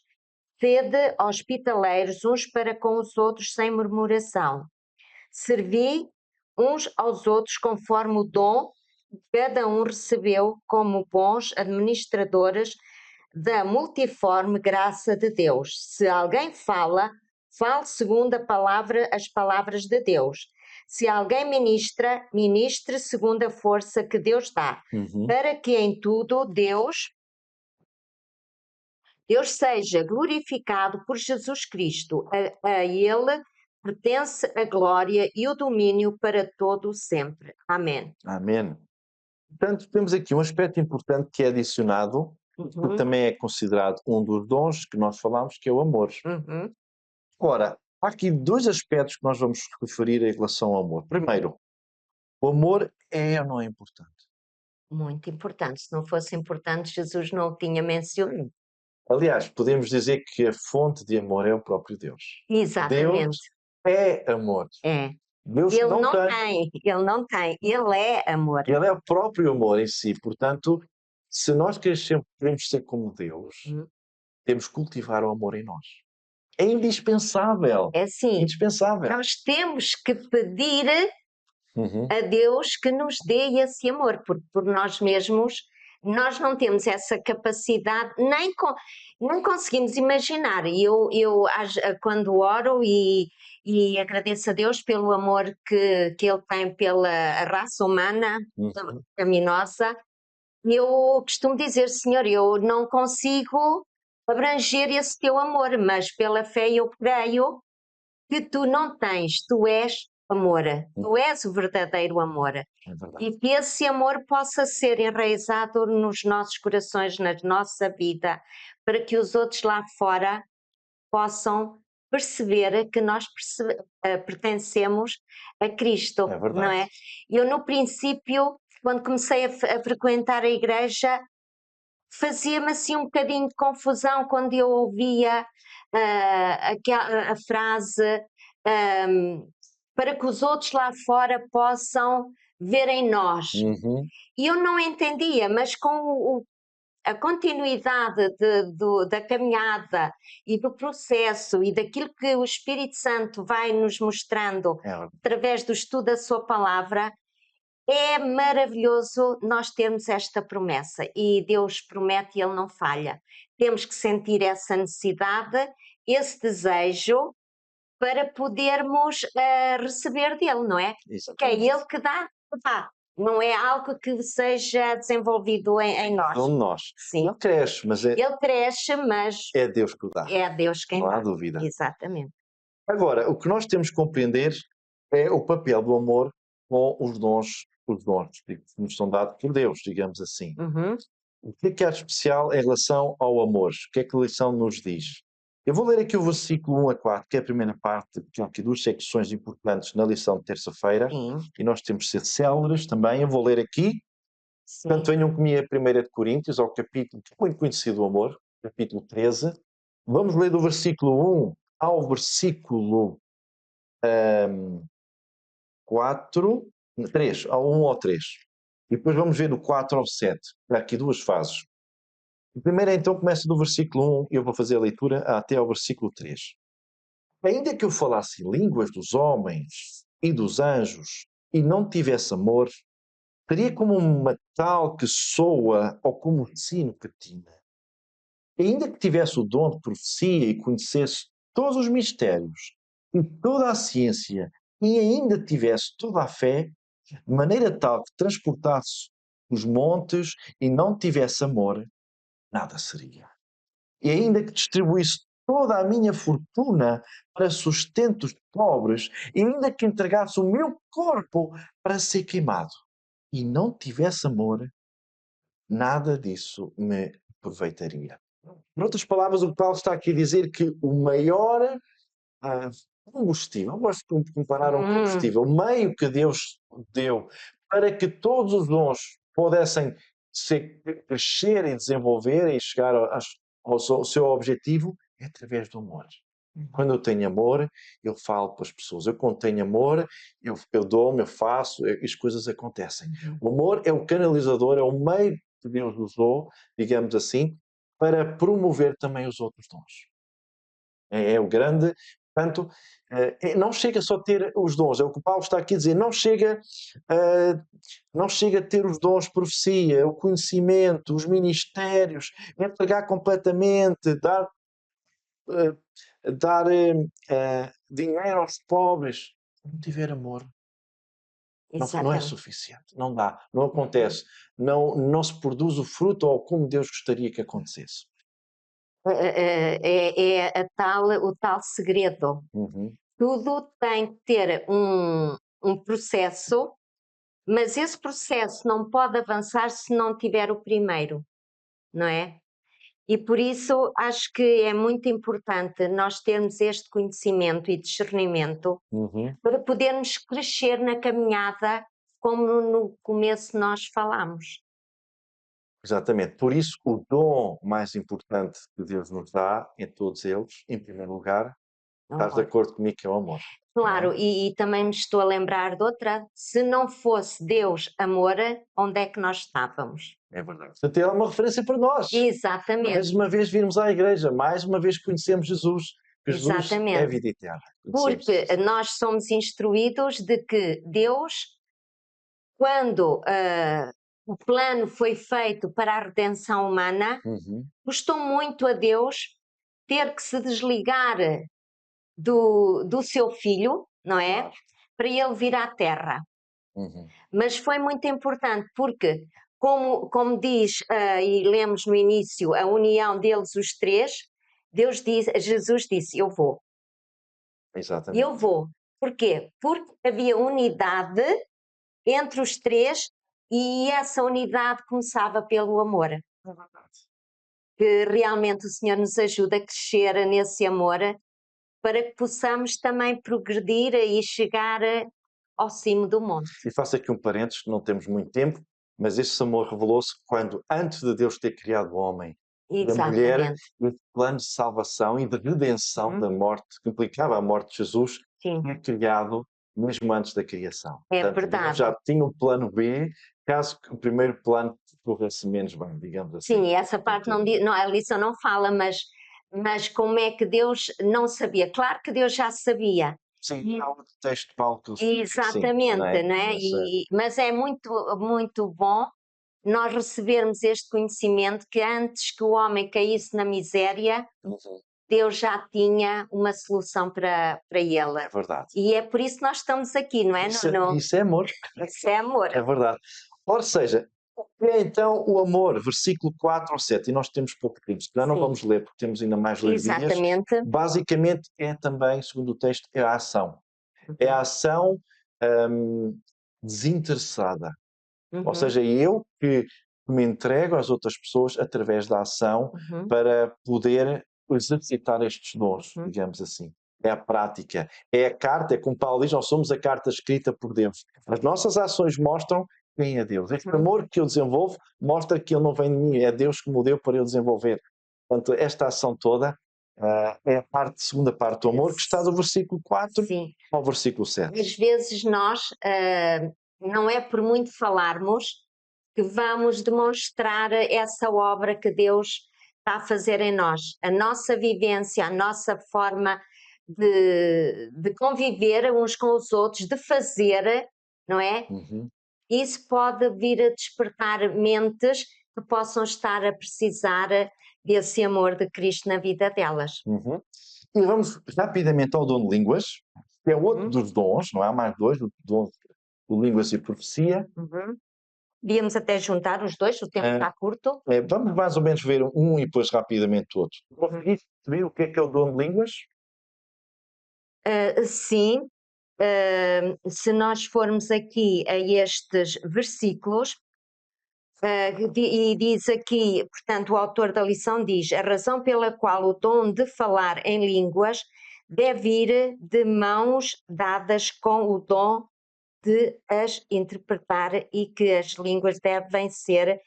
Sede hospitaleiros uns para com os outros sem murmuração. Servi uns aos outros conforme o dom que cada um recebeu, como bons administradores da multiforme graça de Deus. Se alguém fala, fale segundo as palavras de Deus. Se alguém ministra, ministre segundo a força que Deus dá, para que em tudo Deus seja glorificado por Jesus Cristo. A Ele pertence a glória e o domínio para todo o sempre. Amém. Amém. Portanto, temos aqui um aspecto importante que é adicionado, que também é considerado um dos dons que nós falamos, que é o amor. Ora, há aqui 2 aspectos que nós vamos referir em relação ao amor. Primeiro, o amor é ou não é importante? Muito importante. Se não fosse importante, Jesus não o tinha mencionado. Aliás, podemos dizer que a fonte de amor é o próprio Deus. Exatamente. Deus é amor. É. Deus Ele não não tem. ele não tem, ele é amor. Ele é o próprio amor em si. Portanto, se nós queremos ser como Deus, temos que cultivar o amor em nós. É indispensável. É assim, Indispensável. nós temos que pedir Uhum. a Deus que nos dê esse amor, porque por nós mesmos nós não temos essa capacidade, nem conseguimos imaginar. E eu quando oro e agradeço a Deus pelo amor que Ele tem pela raça humana, pecaminosa, eu costumo dizer, Senhor, eu não consigo abranger esse teu amor, mas pela fé eu creio que tu não tens, tu és amor, tu és o verdadeiro amor. É verdade. E que esse amor possa ser enraizado nos nossos corações, na nossa vida, para que os outros lá fora possam perceber que nós pertencemos a Cristo, É verdade. não é? Eu, no princípio, quando comecei a frequentar a igreja, fazia-me assim um bocadinho de confusão quando eu ouvia a frase para que os outros lá fora possam ver em nós. E eu não entendia, mas com a continuidade da caminhada e do processo e daquilo que o Espírito Santo vai nos mostrando através do estudo da sua palavra, é maravilhoso nós termos esta promessa e Deus promete e Ele não falha. Temos que sentir essa necessidade, esse desejo para podermos receber dele, não é? Que é Exatamente. ele que dá. Não é algo que seja desenvolvido em nós. Não nós. Sim. Ele cresce, mas Ele cresce, mas é Deus que o dá. é Deus quem Não há dá. dúvida. Exatamente. Agora, o que nós temos que compreender é o papel do amor com os dons que nos são dados por Deus, digamos assim. Uhum. O que há de especial em relação ao amor? O que é que a lição nos diz? Eu vou ler aqui o versículo 1 a 4, que é a primeira parte, porque há aqui duas secções importantes na lição de terça-feira, Sim, e nós temos de ser céleres também. Eu vou ler aqui, sim. portanto, venham comigo a 1 de Coríntios, ao capítulo que é muito conhecido, o amor, capítulo 13. Vamos ler do versículo 1 ao versículo 4, 3, ao 1 ao 3. E depois vamos ver do 4 ao 7. Há aqui duas fases. A primeira então começa do versículo 1 e eu vou fazer a leitura até ao versículo 3. Ainda que eu falasse em línguas dos homens e dos anjos e não tivesse amor, seria como um metal que soa ou como um sino que tina. Ainda que tivesse o dom de profecia e conhecesse todos os mistérios e toda a ciência e ainda tivesse toda a fé, de maneira tal que transportasse os montes e não tivesse amor, nada seria. E ainda que distribuísse toda a minha fortuna para sustento dos pobres, e ainda que entregasse o meu corpo para ser queimado, e não tivesse amor, nada disso me aproveitaria. Por outras palavras, o que Paulo está aqui a dizer que o maior combustível, eu gosto de comparar um combustível, o meio que Deus deu para que todos os dons pudessem crescer e desenvolver e chegar ao seu objetivo, é através do amor. Quando eu tenho amor, eu falo para as pessoas. Eu, quando tenho amor, eu dou-me, eu faço, e as coisas acontecem. O amor é o canalizador, é o meio que Deus usou, digamos assim, para promover também os outros dons. É o grande. Portanto, não chega só a ter os dons, é o que o Paulo está aqui a dizer, não chega a ter os dons de profecia, o conhecimento, os ministérios, entregar completamente, dar dinheiro aos pobres. Se não tiver amor, não é suficiente, não dá, não acontece, não se produz o fruto ou como Deus gostaria que acontecesse. É o tal segredo. Uhum. Tudo tem que ter um processo, mas esse processo não pode avançar se não tiver o primeiro, não é? E por isso acho que é muito importante nós termos este conhecimento e discernimento para podermos crescer na caminhada, como no começo nós falámos. Exatamente. Por isso, o dom mais importante que Deus nos dá, em todos eles, em primeiro lugar, estás de acordo comigo que é o amor. Claro, e também me estou a lembrar de outra, se não fosse Deus amor, onde é que nós estávamos? É verdade. Portanto, é uma referência para nós. Exatamente. Mais uma vez virmos à igreja, mais uma vez conhecemos Jesus. Jesus Exatamente. é vida eterna. Porque nós somos instruídos de que Deus, quando o plano foi feito para a redenção humana, custou muito a Deus ter que se desligar do seu filho, não é? Claro. Para ele vir à Terra. Mas foi muito importante porque, como diz e lemos no início, a união deles os três, Jesus disse, eu vou. Exatamente. Eu vou. Porquê? Porque havia unidade entre os três e essa unidade começava pelo amor. É verdade. Que realmente o Senhor nos ajuda a crescer nesse amor para que possamos também progredir e chegar ao cimo do monte. E faço aqui um parênteses, não temos muito tempo, mas esse amor revelou-se quando, antes de Deus ter criado o homem e a mulher, o plano de salvação e de redenção da morte, que implicava a morte de Jesus, foi criado mesmo antes da criação. É Portanto, verdade. Deus já tinha um plano B, caso o primeiro plano corresse menos bem, digamos assim. Sim, essa parte a lição não fala, mas como é que Deus não sabia? Claro que Deus já sabia. Sim, há outro texto de Paulo que Exatamente, sim, não é? Mas é muito, muito bom nós recebermos este conhecimento que antes que o homem caísse na miséria, Deus já tinha uma solução para ele. É verdade. E é por isso que nós estamos aqui, não é, Nuno? Isso é amor. Isso é amor. É verdade. Ou seja, o que é então o amor? Versículo 4 ao 7, e nós temos pouco tempo, já não Sim. vamos ler porque temos ainda mais 2 dias. Exatamente. Basicamente é também, segundo o texto, é a ação. É a ação desinteressada. Ou seja, eu que me entrego às outras pessoas através da ação para poder exercitar estes dons, digamos assim. É a prática, é a carta, é como Paulo diz, nós somos a carta escrita por Deus. As nossas ações mostram quem é Deus. Este amor que eu desenvolvo mostra que ele não vem de mim, é Deus que me deu para eu desenvolver. Portanto, esta ação toda é a segunda parte do amor, que está do versículo 4 Sim. ao versículo 7. Às vezes nós, não é por muito falarmos, que vamos demonstrar essa obra que Deus está a fazer em nós. A nossa vivência, a nossa forma de conviver uns com os outros, de fazer, não é? Isso pode vir a despertar mentes que possam estar a precisar desse amor de Cristo na vida delas. E vamos rapidamente ao dom de línguas, que é outro dos dons, não há mais dois, o dom de línguas e profecia. Podíamos até juntar os dois, o tempo está curto. Vamos mais ou menos ver um e depois rapidamente outro. Conseguiste ver o que é o dom de línguas? Sim. Se nós formos aqui a estes versículos, e diz aqui, portanto, o autor da lição diz: a razão pela qual o dom de falar em línguas deve ir de mãos dadas com o dom de as interpretar, e que as línguas devem ser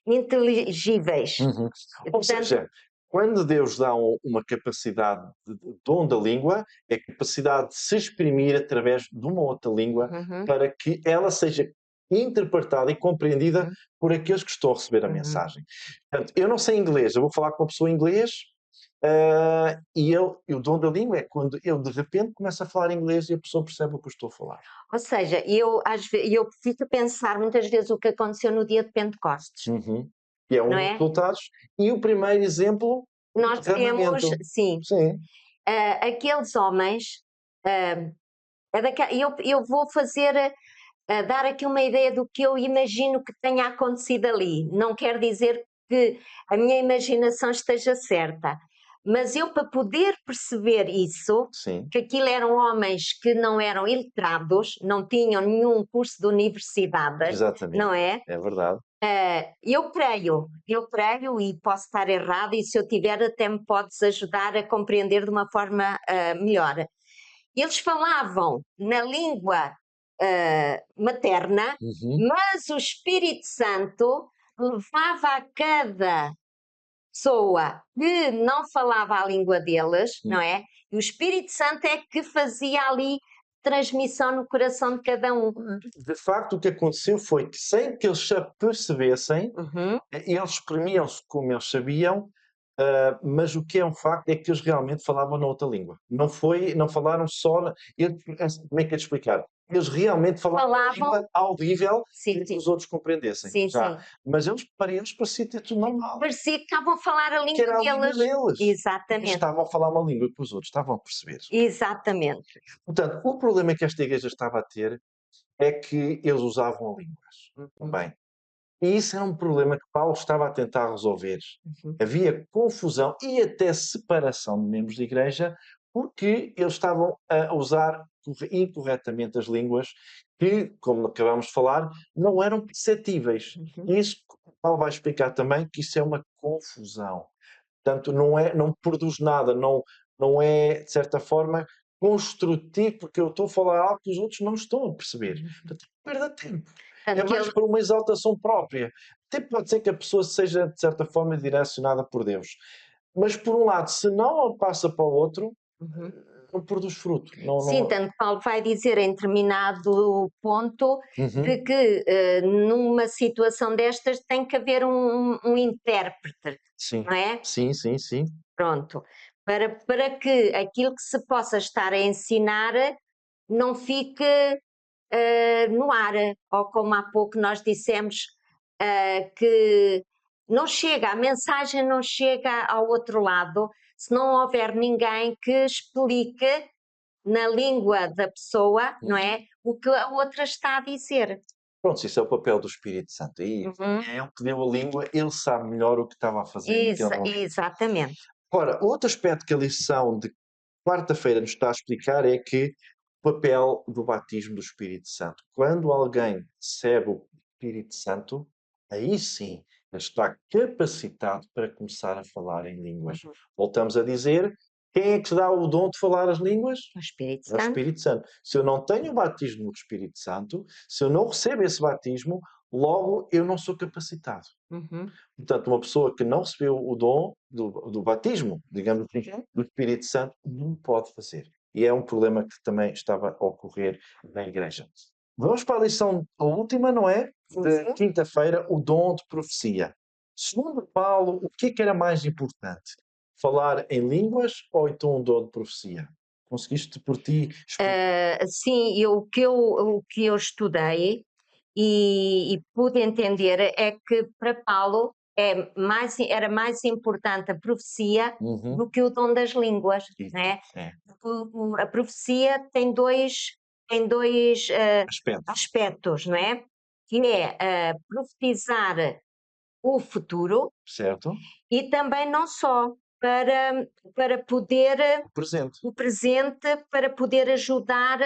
inteligíveis. Ou seja, quando Deus dá uma capacidade de dom da língua, é a capacidade de se exprimir através de uma outra língua para que ela seja interpretada e compreendida por aqueles que estão a receber a mensagem. Portanto, eu não sei inglês, eu vou falar com uma pessoa em inglês, e o dom da língua é quando eu de repente começo a falar inglês e a pessoa percebe o que eu estou a falar. Ou seja, eu fico a pensar muitas vezes o que aconteceu no dia de Pentecostes. Que é um Não dos é? resultados. E o primeiro exemplo, nós temos, sim. Aqueles homens, eu vou dar aqui uma ideia do que eu imagino que tenha acontecido ali. Não quer dizer que a minha imaginação esteja certa, mas eu, para poder perceber isso, que aquilo eram homens que não eram iletrados, não tinham nenhum curso de universidade. Exatamente. Não é? É verdade. Eu creio e posso estar errado, e se eu tiver até me podes ajudar a compreender de uma forma melhor. Eles falavam na língua materna, mas o Espírito Santo levava a cada pessoa que não falava a língua deles, não é? E o Espírito Santo é que fazia ali transmissão no coração de cada um. De facto, o que aconteceu foi que, sem que eles se apercebessem, eles exprimiam-se como eles sabiam, mas o que é um facto é que eles realmente falavam na outra língua. Não falaram só. Como é que é de explicar? Eles realmente falavam a língua audível para que os outros compreendessem. Sim. Mas para eles parecia ter tudo normal. Parecia que estavam a falar a língua que era a língua deles. Exatamente. Eles estavam a falar uma língua que os outros estavam a perceber. Exatamente. Portanto, o problema que esta igreja estava a ter é que eles usavam línguas também. E isso era um problema que Paulo estava a tentar resolver. Havia confusão e até separação de membros da igreja porque eles estavam a usar incorretamente as línguas que, como acabamos de falar, não eram perceptíveis. E isso, Paulo vai explicar também que isso é uma confusão. Portanto, não produz nada, não é, de certa forma, construtivo, porque eu estou a falar algo que os outros não estão a perceber. Portanto, perda tempo. É mais por uma exaltação própria. Até pode ser que a pessoa seja, de certa forma, direcionada por Deus. Mas, por um lado, se não passa para o outro, não produz fruto. Sim, tanto que Paulo vai dizer em determinado ponto de que numa situação destas tem que haver um intérprete, Sim. não é? Sim. Pronto. Para que aquilo que se possa estar a ensinar não fique no ar, ou como há pouco nós dissemos, que não chega, a mensagem não chega ao outro lado se não houver ninguém que explique na língua da pessoa, não é? O que a outra está a dizer. Pronto, isso é o papel do Espírito Santo. E é ele que deu a língua, ele sabe melhor o que estava a fazer naquele momento. Exatamente. Ora, outro aspecto que a lição de quarta-feira nos está a explicar é que o papel do batismo do Espírito Santo. Quando alguém recebe o Espírito Santo, aí sim ele está capacitado para começar a falar em línguas. Voltamos a dizer, quem é que dá o dom de falar as línguas? O Espírito É o Santo. Espírito Santo. Se eu não tenho o batismo do Espírito Santo, se eu não recebo esse batismo, logo eu não sou capacitado. Portanto, uma pessoa que não recebeu o dom do batismo, digamos assim, do Espírito Santo, não pode fazer. E é um problema que também estava a ocorrer na igreja. Vamos para a lição, a última, não é? De quinta-feira, o dom de profecia. Segundo Paulo, o que é que era mais importante? Falar em línguas ou então um dom de profecia? Conseguiste por ti explicar? Sim, o que eu estudei e pude entender é que para Paulo era mais importante a profecia do que o dom das línguas, Isso, né? é. Porque a profecia tem dois aspectos, não é? Que é profetizar o futuro Certo? e também não só para poder Presente. o presente, para poder ajudar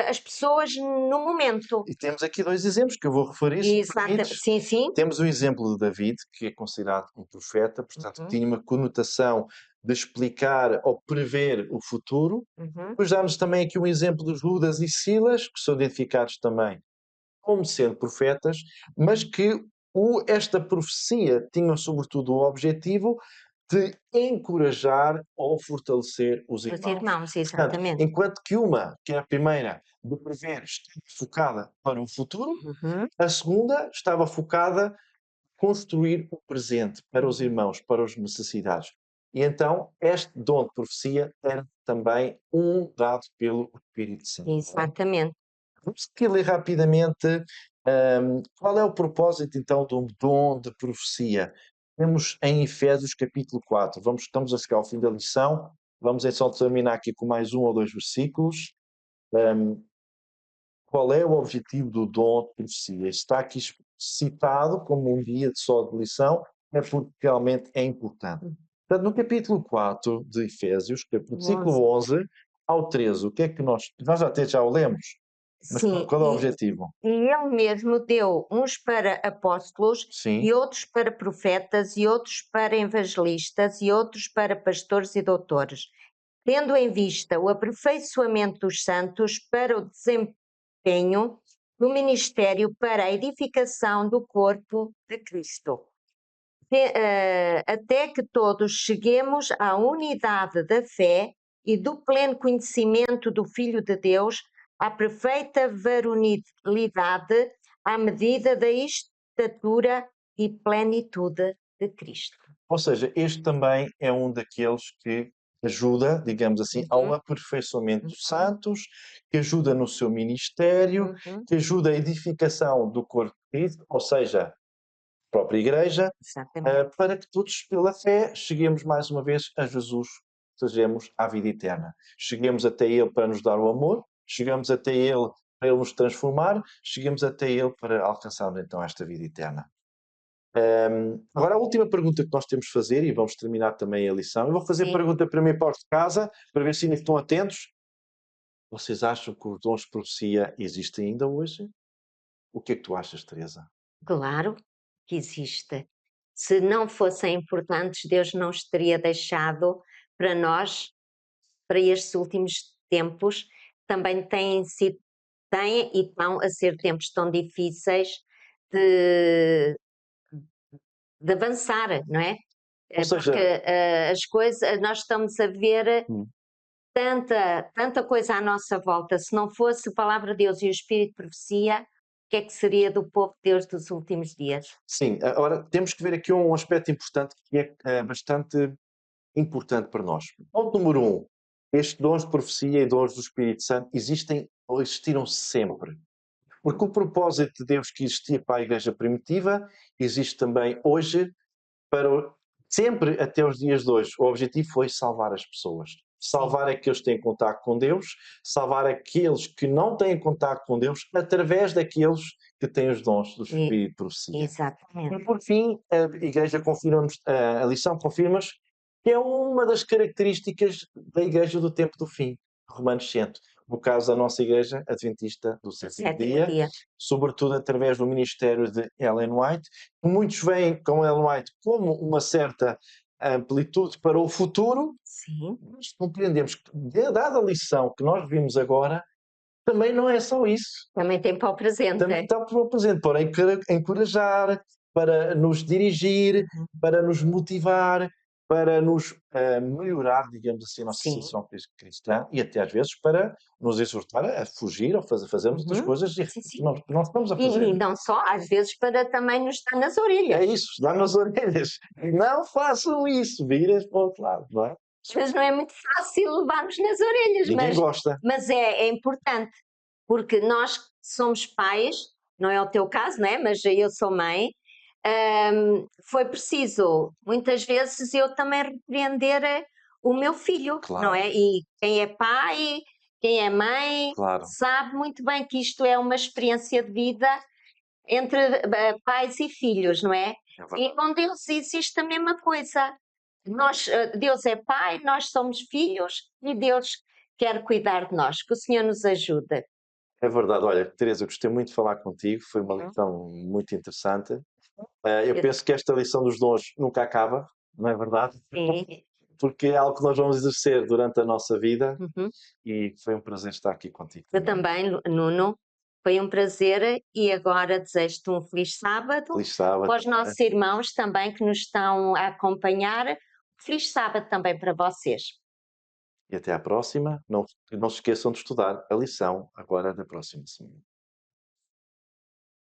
as pessoas no momento. E temos aqui dois exemplos que eu vou referir, se me permites. Sim, sim. Temos o exemplo de David, que é considerado um profeta, portanto, que tinha uma conotação de explicar ou prever o futuro. Depois dá-nos também aqui um exemplo de Judas e Silas, que são identificados também como sendo profetas, mas que esta profecia tinha sobretudo o objetivo de encorajar ou fortalecer os Os irmãos. irmãos, Portanto, exatamente. enquanto que uma, que é a primeira, de prever, estava focada para o futuro, a segunda estava focada construir o presente para os irmãos, para os necessitados. E então, este dom de profecia era também um dado pelo Espírito Santo. Exatamente. Vamos aqui ler rapidamente qual é o propósito então de um dom de profecia. Temos em Efésios capítulo 4, estamos a chegar ao fim da lição, vamos então terminar aqui com mais um ou dois versículos. Qual é o objetivo do dom de profecia? Está aqui citado como um guia só de lição, é porque realmente é importante. Portanto, no capítulo 4 de Efésios, versículo 11 ao 13, o que é que nós até já o lemos, mas Sim, qual é o objetivo? e ele mesmo deu uns para apóstolos, Sim, e outros para profetas, e outros para evangelistas, e outros para pastores e doutores, tendo em vista o aperfeiçoamento dos santos para o desempenho do ministério para a edificação do corpo de Cristo, até que todos cheguemos à unidade da fé e do pleno conhecimento do Filho de Deus, à perfeita varonilidade, à medida da estatura e plenitude de Cristo. ou seja, este também é um daqueles que ajuda, digamos assim, ao aperfeiçoamento dos santos, que ajuda no seu ministério, que ajuda a edificação do corpo de Cristo, ou seja, própria Igreja, para que todos, pela fé, cheguemos mais uma vez a Jesus, sejamos à vida eterna. Cheguemos até Ele para nos dar o amor, chegamos até Ele para Ele nos transformar, cheguemos até Ele para alcançarmos então esta vida eterna. Agora, a última pergunta que nós temos de fazer, e vamos terminar também a lição, eu vou fazer pergunta para mim para os de casa, para ver se ainda estão atentos. Vocês acham que os dons de profecia existem ainda hoje? O que é que tu achas, Teresa? Claro que existe. Se não fossem importantes, Deus não os teria deixado para nós, para estes últimos tempos. Também têm e estão a ser tempos tão difíceis de, de avançar, não é? Ou seja, Porque as coisas, nós estamos a ver tanta coisa à nossa volta. Se não fosse a palavra de Deus e o Espírito de profecia, o que é que seria do povo de Deus dos últimos dias? sim, agora temos que ver aqui um aspecto importante que é bastante importante para nós. Ponto número 1. Estes dons de profecia e dons do Espírito Santo existem ou existiram sempre. Porque o propósito de Deus que existia para a igreja primitiva, existe também hoje para sempre até os dias de hoje. O objetivo foi salvar as pessoas. Sim, Salvar aqueles que têm contato com Deus, salvar aqueles que não têm contato com Deus, através daqueles que têm os dons do e Espírito de profecia. exatamente. E por fim, a Igreja confirma-nos, a lição confirma-nos que é uma das características da Igreja do tempo do fim, remanescente. No caso da nossa Igreja Adventista do Sétimo Sétimo Dia, dia. sobretudo através do ministério de Ellen White, que muitos veem com Ellen White como uma certa amplitude para o futuro, Sim, mas compreendemos que, dada a lição que nós vimos agora, também não é só isso. também tem para o Também presente. está para o presente, para encorajar, para nos dirigir, Uhum. para nos motivar, para nos melhorar, digamos assim, a nossa Sim. situação cristã e até às vezes para nos exortar a fugir ou fazermos outras Uhum. coisas Sim, sim. que não estamos a E fazer. não só, às vezes para também nos dar nas É orelhas. isso, dá nas orelhas. Não façam isso, viras para o outro lado, não é? Às vezes não é muito fácil levar-nos nas orelhas, Ninguém gosta. mas é importante, porque nós que somos pais, não é o teu caso, não é? Mas eu sou mãe, foi preciso muitas vezes eu também repreender o meu filho, não Claro, é? E quem é pai, quem é mãe, claro. sabe muito bem que isto é uma experiência de vida entre pais e filhos, não é? É E verdade. com Deus existe a mesma coisa. Deus é pai, nós somos filhos e Deus quer cuidar de nós. Que o Senhor nos ajude. É verdade. Olha, Teresa, gostei muito de falar contigo. Foi uma Uhum. lição muito interessante. Eu Eu- penso que esta lição dos dons nunca acaba, não é verdade? Sim. Porque é algo que nós vamos exercer durante a nossa vida Uhum. e foi um prazer estar aqui contigo Eu também. também, Nuno. Foi um prazer e agora desejo-te um feliz sábado. Feliz sábado. Para os nossos irmãos também que nos estão a acompanhar, feliz sábado também para vocês. E até à próxima. Não se esqueçam de estudar a lição agora da próxima semana.